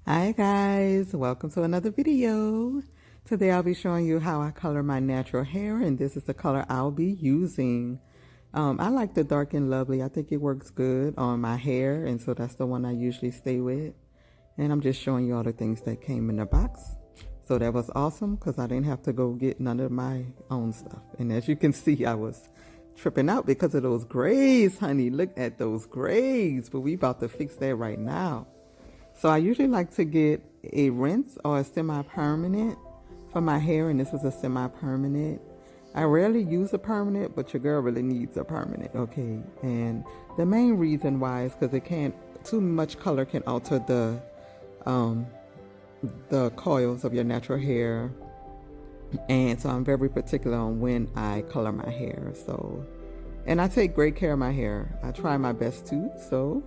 Hi guys, welcome to another video. Today I'll be showing you how I color my natural hair, and this is the color I'll be using. I like the Dark and Lovely. I think it works good on my hair, and so that's the one I usually stay with. And I'm just showing you all the things that came in the box. So that was awesome because I didn't have to go get none of my own stuff. And as you can see, I was tripping out because of those grays, honey. Look at those grays. But we about to fix that right now. So I usually like to get a rinse or a semi-permanent for my hair, and this was a semi-permanent. I rarely use a permanent, but your girl really needs a permanent, okay? And the main reason why is because too much color can alter the coils of your natural hair. And so I'm very particular on when I color my hair. And I take great care of my hair. I try my best to, so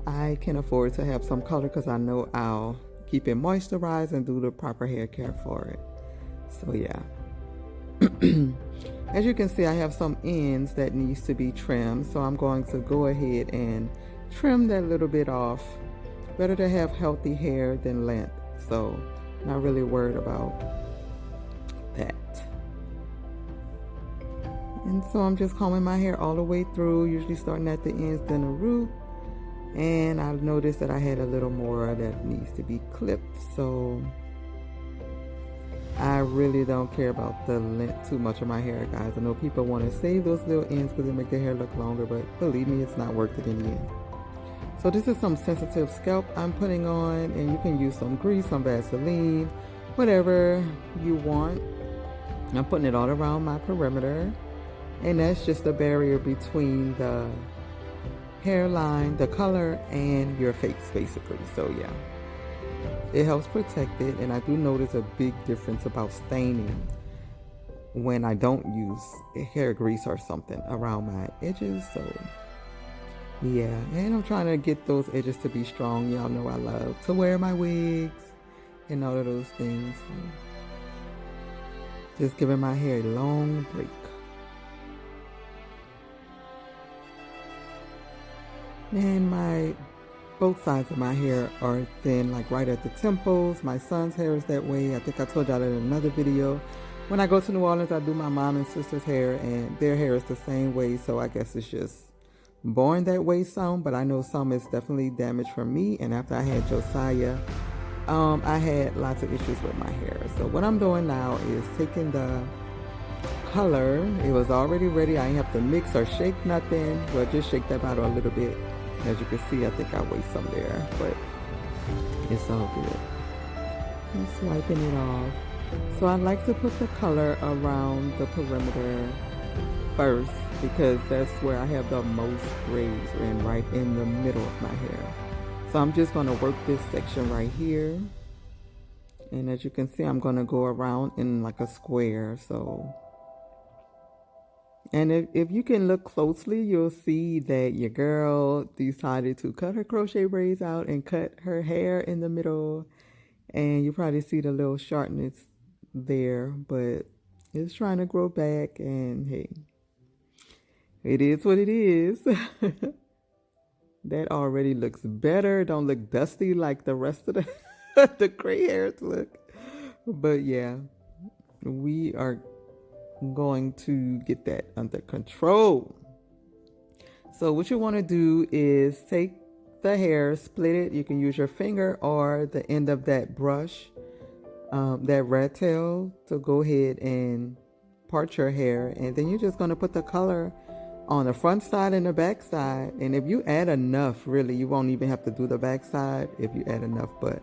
I can afford to have some color because I know I'll keep it moisturized and do the proper hair care for it. So yeah. As you can see, I have some ends that needs to be trimmed. So I'm going to go ahead and trim that little bit off. Better to have healthy hair than length. So not really worried about that. And so I'm just combing my hair all the way through, usually starting at the ends, then the root. And I noticed that I had a little more that needs to be clipped, so I really don't care about the length too much of my hair, guys. I know people want to save those little ends because they make their hair look longer, but believe me, it's not worth it in the end. So this is some sensitive scalp I'm putting on, and you can use some grease, some Vaseline, whatever you want. I'm putting it all around my perimeter, and that's just a barrier between the hairline, the color, and your face, basically. So yeah, it helps protect it. And I do notice a big difference about staining when I don't use hair grease or something around my edges. So yeah, and I'm trying to get those edges to be strong. Y'all know I love to wear my wigs and all of those things. So just giving my hair a long break. And both sides of my hair are thin, like right at the temples. My son's hair is that way. I think I told y'all that in another video. When I go to New Orleans, I do my mom and sister's hair, and their hair is the same way. So I guess it's just born that way some, but I know some is definitely damaged from me. And after I had Josiah, I had lots of issues with my hair. So what I'm doing now is taking the color. It was already ready. I didn't have to mix or shake nothing. Well, just shake that bottle a little bit. As you can see, I think I waste some there, but it's all good. I'm swiping it off. So I like to put the color around the perimeter first because that's where I have the most grays, and right in the middle of my hair. So I'm just going to work this section right here. And as you can see, I'm going to go around in like a square. And if you can look closely, you'll see that your girl decided to cut her crochet braids out and cut her hair in the middle. And you probably see the little sharpness there, but it's trying to grow back, and hey, it is what it is. That already looks better. Don't look dusty like the rest of the gray hairs look. But yeah, we are going to get that under control. So what you want to do is take the hair, split it. You can use your finger or the end of that brush, that rat tail, to go ahead and part your hair. And then you're just going to put the color on the front side and the back side. And if you add enough, really, you won't even have to do the back side if you add enough. But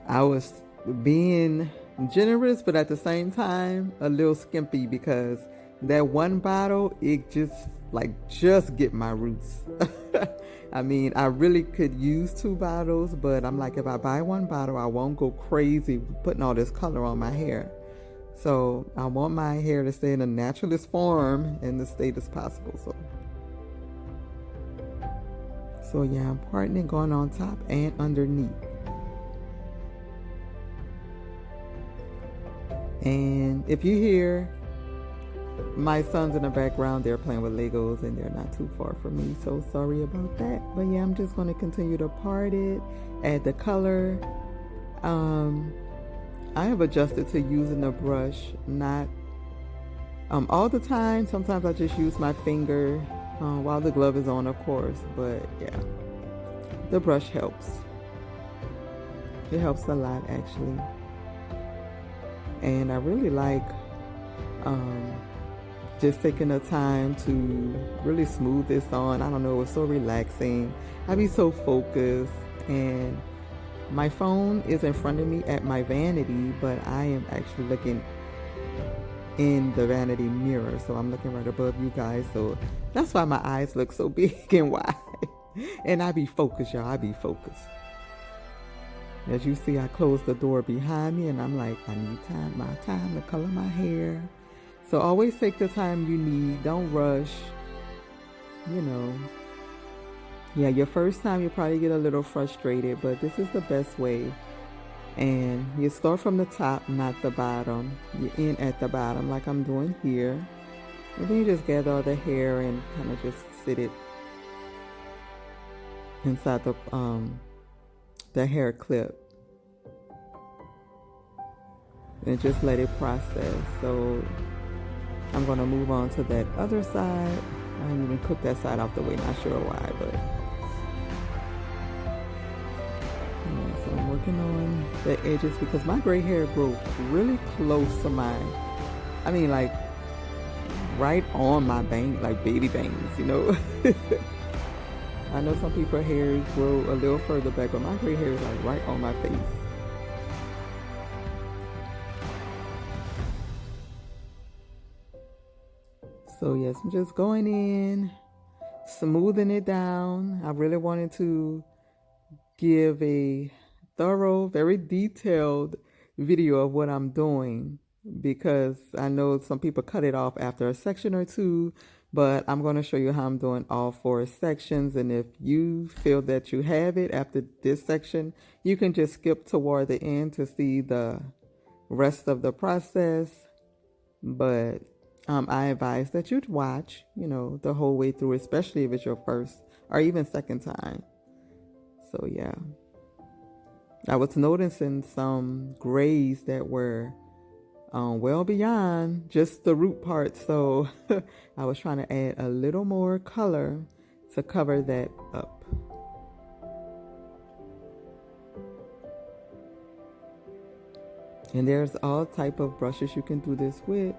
I was being generous, but at the same time a little skimpy, because that one bottle, it just get my roots. I mean, I really could use 2 bottles, but I'm like, if I buy 1 bottle, I won't go crazy putting all this color on my hair. So I want my hair to stay in the naturalist form and the state as possible. So yeah, I'm parting it, going on top and underneath. And if you hear My son's in the background. They're playing with Legos and they're not too far from me. So sorry about that. But yeah, I'm just going to continue to part it, add the color. I have adjusted to using the brush, not all the time. Sometimes I just use my finger while the glove is on, of course. But yeah, the brush helps. It helps a lot, actually. And I really like just taking the time to really smooth this on. I don't know, it's so relaxing. I be so focused, and my phone is in front of me at my vanity, but I am actually looking in the vanity mirror, so I'm looking right above you guys. So that's why my eyes look so big and wide. And I be focused, y'all. I be focused. As you see, I closed the door behind me, and I'm like, I need my time to color my hair. So always take the time you need. Don't rush. You know. Yeah, your first time you probably get a little frustrated, but this is the best way. And you start from the top, not the bottom. You end at the bottom like I'm doing here. And then you just gather all the hair and kind of just sit it inside the hair clip. And just let it process. So I'm going to move on to that other side. I didn't even cook that side off the way, not sure why, but yeah, so I'm working on the edges because my gray hair grew really close to I mean like right on my bang, like baby bangs, you know. I know some people's hair grow a little further back, but my gray hair is like right on my face. So yes, I'm just going in, smoothing it down. I really wanted to give a thorough, very detailed video of what I'm doing because I know some people cut it off after a section or two, but I'm going to show you how I'm doing all 4 sections. And if you feel that you have it after this section, you can just skip toward the end to see the rest of the process. But I advise that you'd watch, you know, the whole way through, especially if it's your first or even second time. So yeah, I was noticing some grays that were well beyond just the root part. So I was trying to add a little more color to cover that up. And there's all type of brushes you can do this with.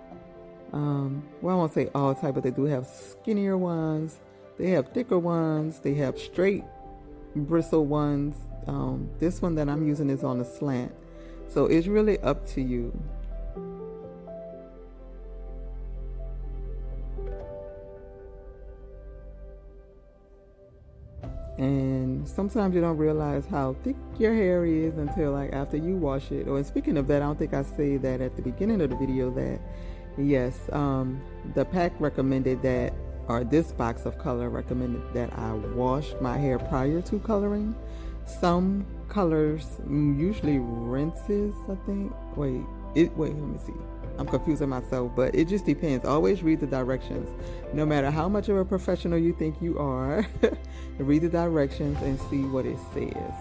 Well, I won't say all type, but they do have skinnier ones. They have thicker ones. They have straight bristle ones. This one that I'm using is on a slant. So it's really up to you. And sometimes you don't realize how thick your hair is until like after you wash it. Or speaking of that, I don't think I say that at the beginning of the video that yes, the pack recommended that, or this box of color recommended that I wash my hair prior to coloring. Some colors usually rinses, I think. Wait, let me see. I'm confusing myself, but it just depends. Always read the directions. No matter how much of a professional you think you are, read the directions and see what it says.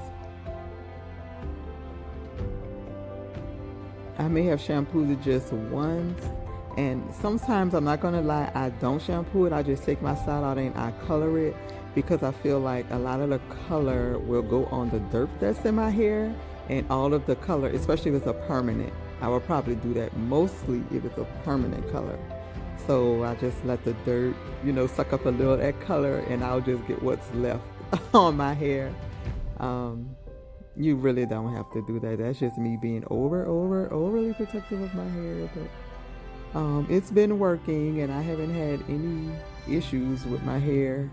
I may have shampooed it just once, and sometimes, I'm not gonna lie, I don't shampoo it. I just take my side out and I color it because I feel like a lot of the color will go on the dirt that's in my hair, and all of the color, especially if it's a permanent, I will probably do that mostly if it's a permanent color. So I just let the dirt, you know, suck up a little of that color, and I'll just get what's left on my hair. You really don't have to do that. That's just me being overly protective of my hair. But it's been working, and I haven't had any issues with my hair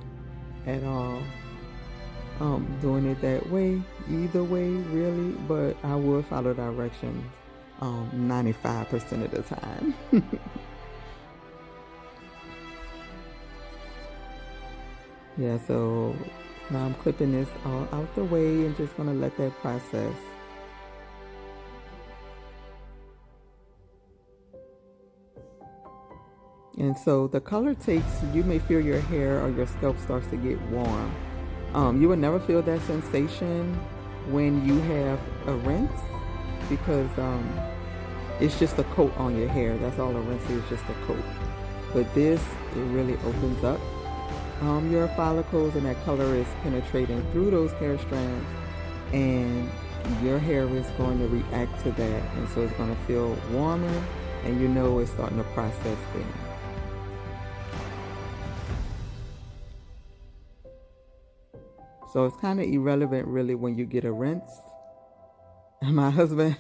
at all. Doing it that way, either way, really. But I will follow directions 95% of the time. Yeah, so now I'm clipping this all out the way and just gonna let that process. And so the color takes, you may feel your hair or your scalp starts to get warm. You would never feel that sensation when you have a rinse because it's just a coat on your hair. That's all a rinse is, just a coat. But this, it really opens up your follicles, and that color is penetrating through those hair strands, and your hair is going to react to that, and so it's going to feel warmer, and you know it's starting to process then. So it's kind of irrelevant really when you get a rinse. My husband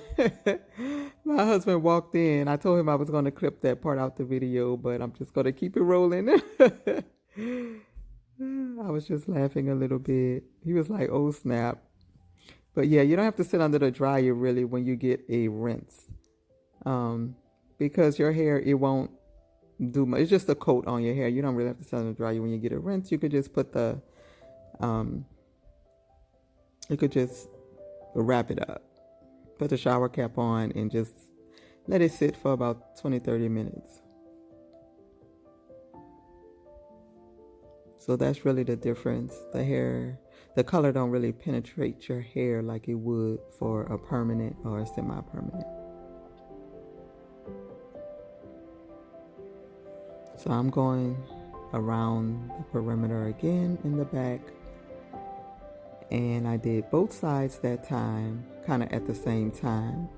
walked in. I told him I was going to clip that part out the video, but I'm just going to keep it rolling. I was just laughing a little bit. He was like, oh snap. But yeah, you don't have to sit under the dryer really when you get a rinse. Because your hair, it won't do much. It's just a coat on your hair. You don't really have to sit under the dryer when you get a rinse. You could just put the, you could just wrap it up. Put the shower cap on and just let it sit for about 20-30 minutes. So that's really the difference. The hair, the color don't really penetrate your hair like it would for a permanent or a semi-permanent. So I'm going around the perimeter again in the back. And I did both sides that time, kind of at the same time.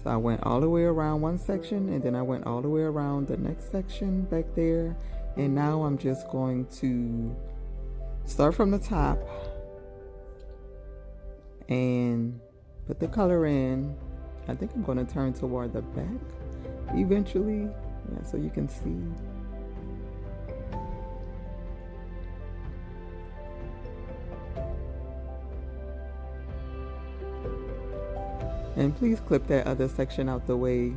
So I went all the way around one section, and then I went all the way around the next section back there. And now I'm just going to start from the top and put the color in. I think I'm going to turn toward the back eventually, yeah, so you can see. And please clip that other section out the way.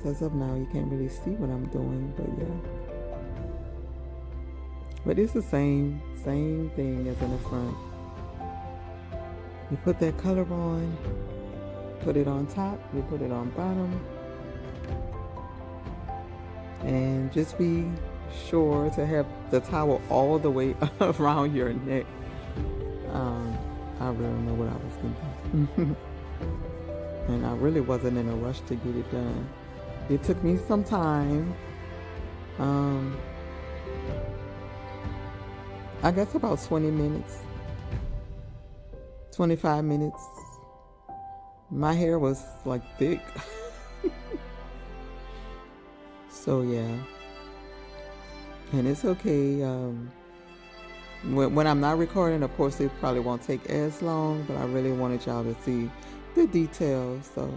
As of now, you can't really see what I'm doing, but yeah. But it's the same thing as in the front. You put that color on, put it on top, you put it on bottom. And just be sure to have the towel all the way around your neck. I really don't know what I was thinking. And I really wasn't in a rush to get it done. It took me some time. I guess about 20 minutes. 25 minutes. My hair was like thick. So yeah. And it's okay. When I'm not recording, of course, it probably won't take as long, but I really wanted y'all to see the details, so.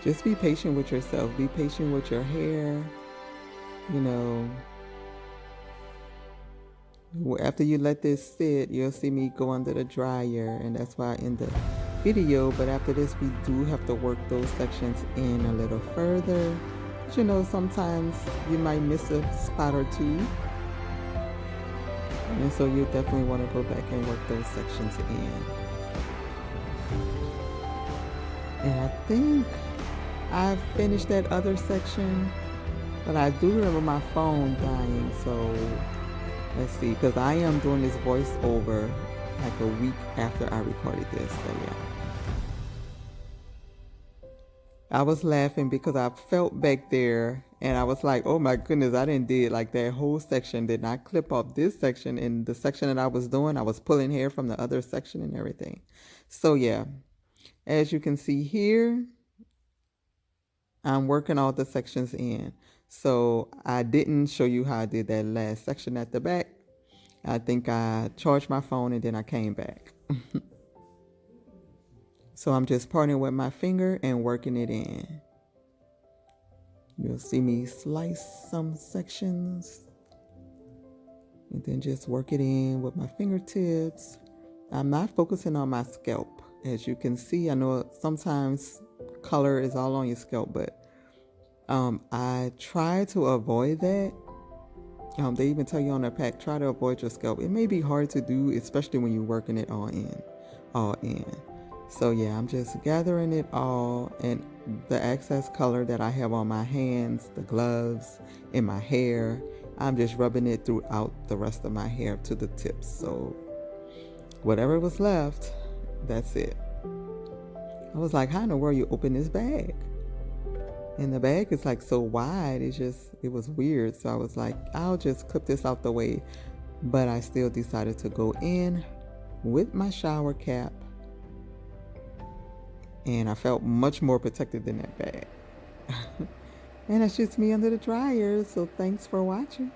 Just be patient with yourself. Be patient with your hair. You know, after you let this sit, you'll see me go under the dryer, and that's why in the video. But after this, we do have to work those sections in a little further. But you know, sometimes you might miss a spot or two, and so you definitely want to go back and work those sections in. And I think I finished that other section, but I do remember my phone dying, so let's see, because I am doing this voiceover like a week after I recorded this, so yeah. I was laughing because I felt back there and I was like, oh my goodness, I didn't did like that whole section, did not clip off this section, and the section that I was doing, I was pulling hair from the other section and everything. So yeah, as you can see here, I'm working all the sections in. So I didn't show you how I did that last section at the back. I think I charged my phone and then I came back. So I'm just parting with my finger and working it in. You'll see me slice some sections and then just work it in with my fingertips. I'm not focusing on my scalp. As you can see, I know sometimes color is all on your scalp, but I try to avoid that. They even tell you on their pack, try to avoid your scalp. It may be hard to do, especially when you're working it all in. So yeah, I'm just gathering it all, and the excess color that I have on my hands, the gloves, in my hair, I'm just rubbing it throughout the rest of my hair to the tips. So whatever was left, that's it. I was like, how in the world you open this bag? And the bag is like so wide, it was weird. So I was like, I'll just clip this out the way. But I still decided to go in with my shower cap, and I felt much more protected than that bag. And that's just me under the dryer. So thanks for watching.